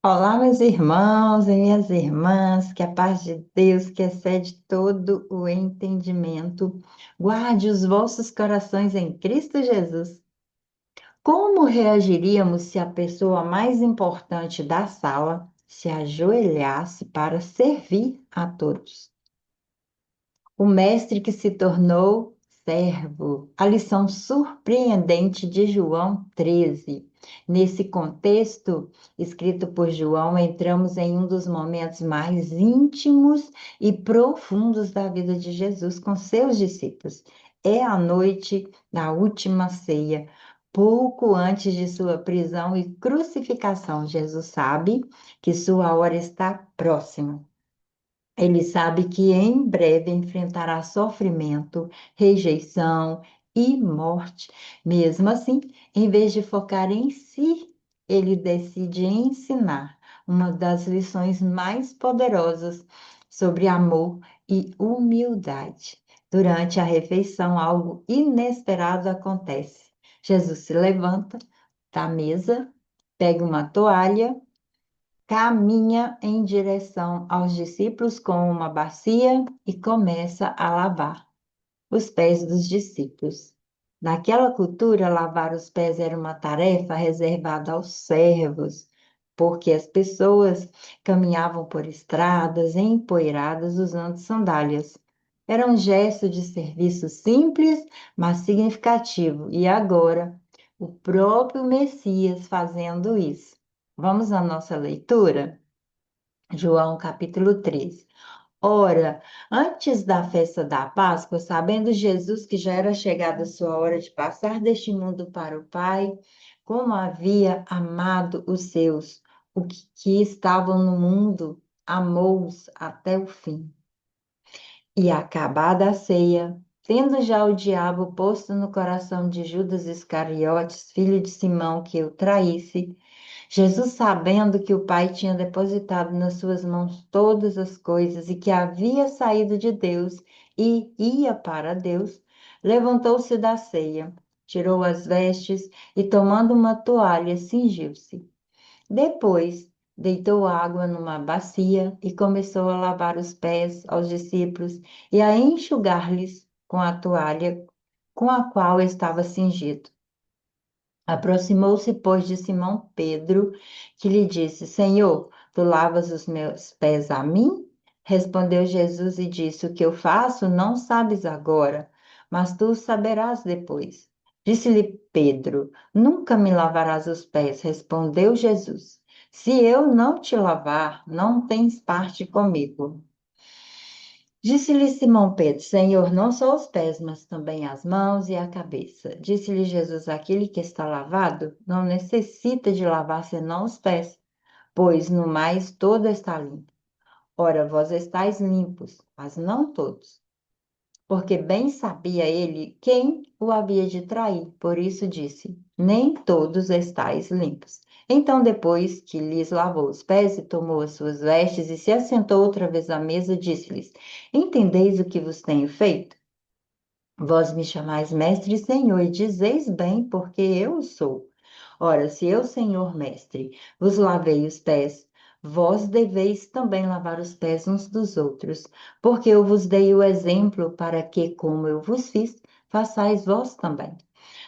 Olá, meus irmãos e minhas irmãs, que a paz de Deus, que excede todo o entendimento, guarde os vossos corações em Cristo Jesus. Como reagiríamos se a pessoa mais importante da sala se ajoelhasse para servir a todos? O mestre que se tornou servo. A lição surpreendente de João 13. Nesse contexto, escrito por João, entramos em um dos momentos mais íntimos e profundos da vida de Jesus com seus discípulos. É a noite da última ceia. Pouco antes de sua prisão e crucificação, Jesus sabe que sua hora está próxima. Ele sabe que em breve enfrentará sofrimento, rejeição e morte. Mesmo assim, em vez de focar em si, ele decide ensinar uma das lições mais poderosas sobre amor e humildade. Durante a refeição, algo inesperado acontece. Jesus se levanta da mesa, pega uma toalha, caminha em direção aos discípulos com uma bacia e começa a lavar os pés dos discípulos. Naquela cultura, lavar os pés era uma tarefa reservada aos servos, porque as pessoas caminhavam por estradas empoeiradas usando sandálias. Era um gesto de serviço simples, mas significativo, e agora o próprio Messias fazendo isso. Vamos à nossa leitura? João capítulo 13. Ora, antes da festa da Páscoa, sabendo Jesus que já era chegada a sua hora de passar deste mundo para o Pai, como havia amado os seus, que estavam no mundo, amou-os até o fim. E acabada a ceia, tendo já o diabo posto no coração de Judas Iscariotes, filho de Simão, que o traísse, Jesus, sabendo que o Pai tinha depositado nas suas mãos todas as coisas e que havia saído de Deus e ia para Deus, levantou-se da ceia, tirou as vestes e, tomando uma toalha, cingiu-se. Depois, deitou água numa bacia e começou a lavar os pés aos discípulos e a enxugar-lhes com a toalha com a qual estava cingido. Aproximou-se, pois, de Simão Pedro, que lhe disse: Senhor, tu lavas os meus pés a mim? Respondeu Jesus e disse: O que eu faço não sabes agora, mas tu saberás depois. Disse-lhe Pedro: Nunca me lavarás os pés. Respondeu Jesus: Se eu não te lavar, não tens parte comigo. Disse-lhe Simão Pedro: Senhor, não só os pés, mas também as mãos e a cabeça. Disse-lhe Jesus: Aquele que está lavado não necessita de lavar senão os pés, pois no mais todo está limpo. Ora, vós estáis limpos, mas não todos. Porque bem sabia ele quem o havia de trair. Por isso disse: Nem todos estáis limpos. Então, depois que lhes lavou os pés e tomou as suas vestes e se assentou outra vez à mesa, disse-lhes: Entendeis o que vos tenho feito? Vós me chamais mestre e senhor, e dizeis bem, porque eu o sou. Ora, se eu, Senhor mestre, vos lavei os pés, vós deveis também lavar os pés uns dos outros, porque eu vos dei o exemplo para que, como eu vos fiz, façais vós também.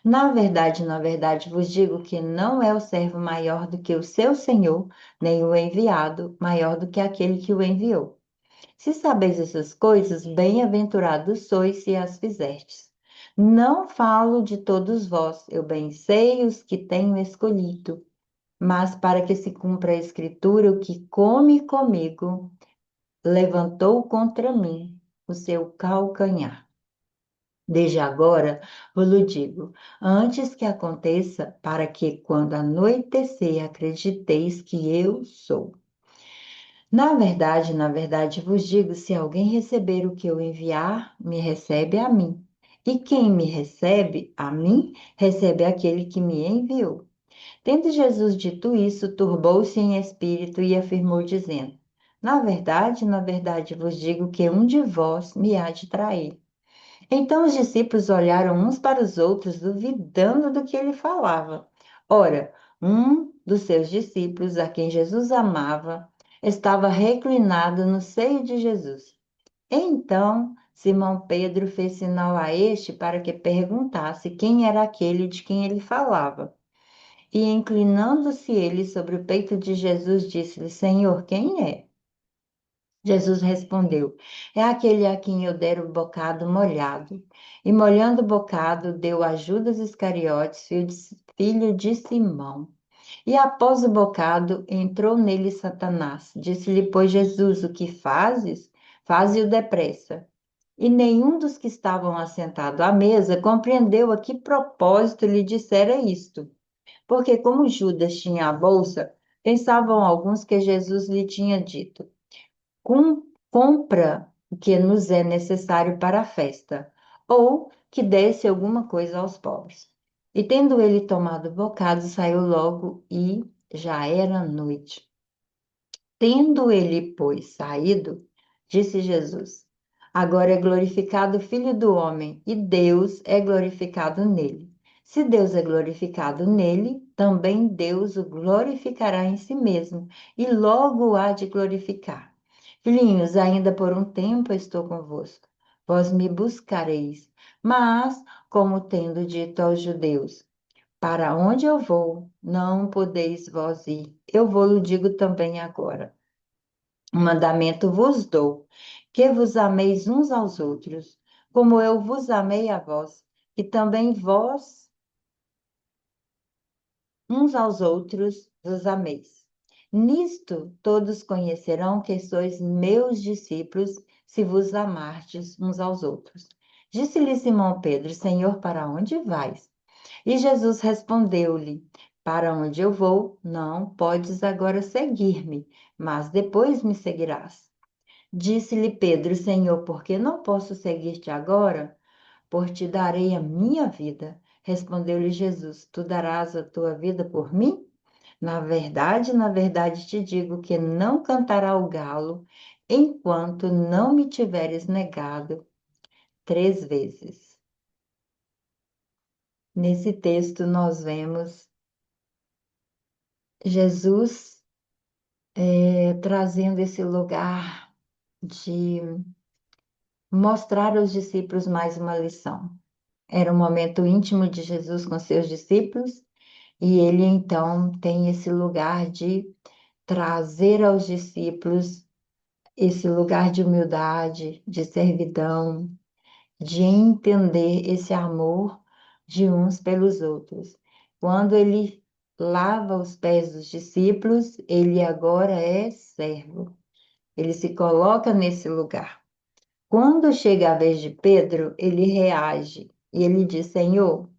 Na verdade, vos digo que não é o servo maior do que o seu senhor, nem o enviado maior do que aquele que o enviou. Se sabeis essas coisas, bem-aventurados sois se as fizerdes. Não falo de todos vós, eu bem sei os que tenho escolhido, mas para que se cumpra a escritura, o que come comigo levantou contra mim o seu calcanhar. Desde agora vos digo, antes que aconteça, para que quando anoitecer acrediteis que eu sou. Na verdade, vos digo: se alguém receber o que eu enviar, me recebe a mim. E quem me recebe a mim, recebe aquele que me enviou. Tendo Jesus dito isso, turbou-se em espírito e afirmou, dizendo: na verdade vos digo que um de vós me há de trair. Então os discípulos olharam uns para os outros, duvidando do que ele falava. Ora, um dos seus discípulos, a quem Jesus amava, estava reclinado no seio de Jesus. Então, Simão Pedro fez sinal a este para que perguntasse quem era aquele de quem ele falava. E, inclinando-se ele sobre o peito de Jesus, disse-lhe: Senhor, quem é? Jesus respondeu: É aquele a quem eu der o bocado molhado. E molhando o bocado, deu a Judas Iscariotes, filho de Simão. E após o bocado, entrou nele Satanás. Disse-lhe, pois, Jesus: O que fazes? Faze-o depressa. E nenhum dos que estavam assentados à mesa compreendeu a que propósito lhe dissera isto. Porque, como Judas tinha a bolsa, pensavam alguns que Jesus lhe tinha dito: Compra o que nos é necessário para a festa, ou que desse alguma coisa aos pobres. E tendo ele tomado o bocado, saiu logo e já era noite. Tendo ele, pois, saído, disse Jesus: Agora é glorificado o Filho do Homem, e Deus é glorificado nele. Se Deus é glorificado nele, também Deus o glorificará em si mesmo, e logo o há de glorificar. Filhinhos, ainda por um tempo estou convosco. Vós me buscareis, mas, como tendo dito aos judeus, para onde eu vou, não podeis vós ir. Eu vou-lo digo também agora. Um mandamento vos dou, que vos ameis uns aos outros, como eu vos amei a vós, e também vós uns aos outros vos ameis. Nisto todos conhecerão que sois meus discípulos, se vos amardes uns aos outros. Disse-lhe Simão Pedro: Senhor, para onde vais? E Jesus respondeu-lhe: Para onde eu vou, não podes agora seguir-me, mas depois me seguirás. Disse-lhe Pedro: Senhor, por que não posso seguir-te agora? Por te darei a minha vida. Respondeu-lhe Jesus: Tu darás a tua vida por mim? Na verdade te digo que não cantará o galo enquanto não me tiveres negado 3 vezes. Nesse texto, nós vemos Jesus trazendo esse lugar de mostrar aos discípulos mais uma lição. Era um momento íntimo de Jesus com seus discípulos, e ele então tem esse lugar de trazer aos discípulos esse lugar de humildade, de servidão, de entender esse amor de uns pelos outros. Quando ele lava os pés dos discípulos, ele agora é servo. Ele se coloca nesse lugar. Quando chega a vez de Pedro, ele reage e ele diz: Senhor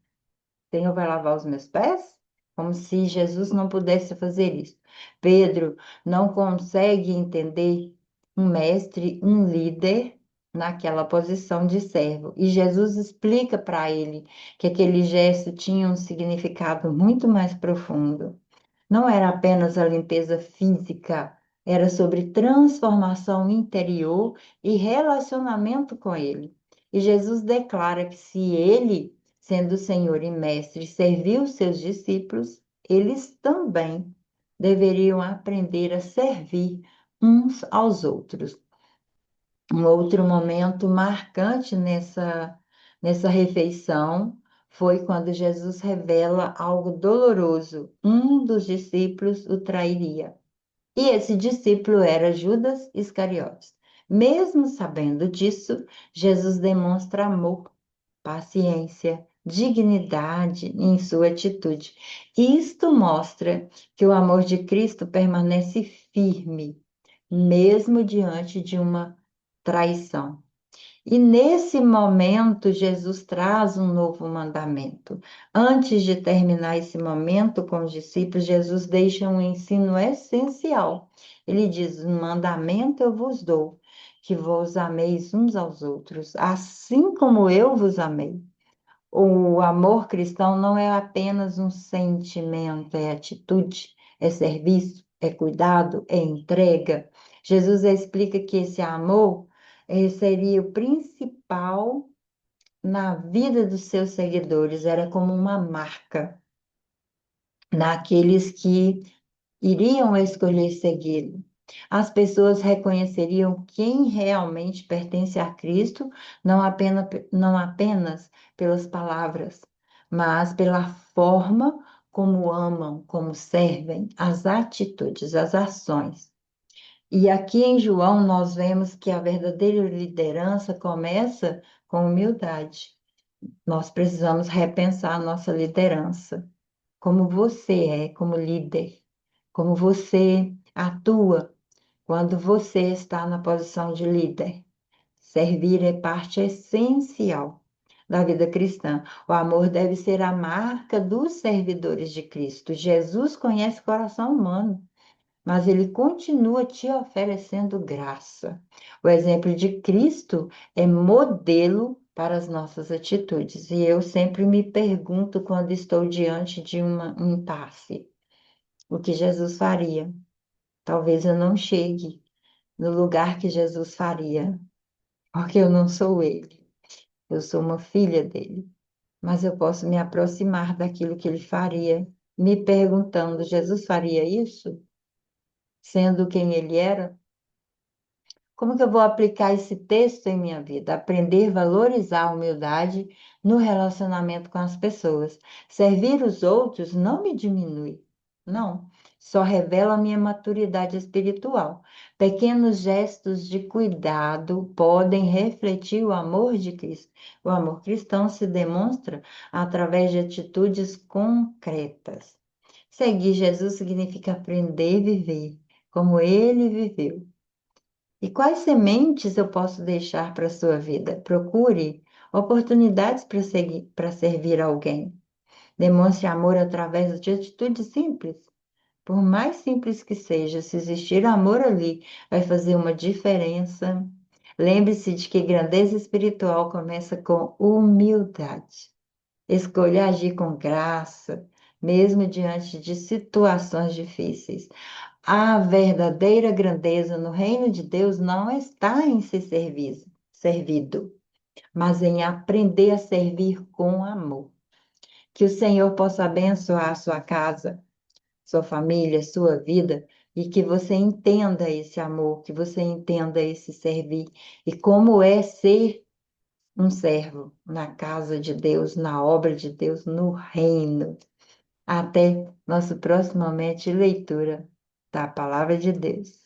vai lavar os meus pés? Como se Jesus não pudesse fazer isso. Pedro não consegue entender um mestre, um líder naquela posição de servo. E Jesus explica para ele que aquele gesto tinha um significado muito mais profundo. Não era apenas a limpeza física, era sobre transformação interior e relacionamento com Ele. E Jesus declara que se Ele, sendo Senhor e Mestre, serviu os seus discípulos, eles também deveriam aprender a servir uns aos outros. Um outro momento marcante nessa refeição foi quando Jesus revela algo doloroso. Um dos discípulos o trairia. E esse discípulo era Judas Iscariotes. Mesmo sabendo disso, Jesus demonstra amor, paciência, dignidade em sua atitude. Isto mostra que o amor de Cristo permanece firme, mesmo diante de uma traição. E nesse momento, Jesus traz um novo mandamento. Antes de terminar esse momento com os discípulos, Jesus deixa um ensino essencial. Ele diz: Um mandamento eu vos dou, que vos ameis uns aos outros, assim como eu vos amei. O amor cristão não é apenas um sentimento, é atitude, é serviço, é cuidado, é entrega. Jesus explica que esse amor seria o principal na vida dos seus seguidores, era como uma marca. naqueles que iriam escolher segui-lo. As pessoas reconheceriam quem realmente pertence a Cristo, não apenas pelas palavras, mas pela forma como amam, como servem, as atitudes, as ações. E aqui em João nós vemos que a verdadeira liderança começa com humildade. Nós precisamos repensar a nossa liderança. Como você é como líder, como você atua quando você está na posição de líder. Servir é parte essencial da vida cristã. O amor deve ser a marca dos servidores de Cristo. Jesus conhece o coração humano, mas ele continua te oferecendo graça. O exemplo de Cristo é modelo para as nossas atitudes. E eu sempre me pergunto quando estou diante de um impasse, o que Jesus faria? Talvez eu não chegue no lugar que Jesus faria, porque eu não sou ele. Eu sou uma filha dele. Mas eu posso me aproximar daquilo que ele faria, me perguntando: Jesus faria isso? Sendo quem ele era? Como que eu vou aplicar esse texto em minha vida? Aprender a valorizar a humildade no relacionamento com as pessoas. Servir os outros não me diminui, não. Só revela a minha maturidade espiritual. Pequenos gestos de cuidado podem refletir o amor de Cristo. O amor cristão se demonstra através de atitudes concretas. Seguir Jesus significa aprender a viver como ele viveu. E quais sementes eu posso deixar para a sua vida? Procure oportunidades para servir alguém. Demonstre amor através de atitudes simples. Por mais simples que seja, se existir amor ali, vai fazer uma diferença. Lembre-se de que grandeza espiritual começa com humildade. Escolha agir com graça, mesmo diante de situações difíceis. A verdadeira grandeza no reino de Deus não está em ser servido, mas em aprender a servir com amor. Que o Senhor possa abençoar a sua casa, sua família, sua vida, e que você entenda esse amor, que você entenda esse servir, e como é ser um servo na casa de Deus, na obra de Deus, no reino. Até nosso próximo momento de leitura da Palavra de Deus.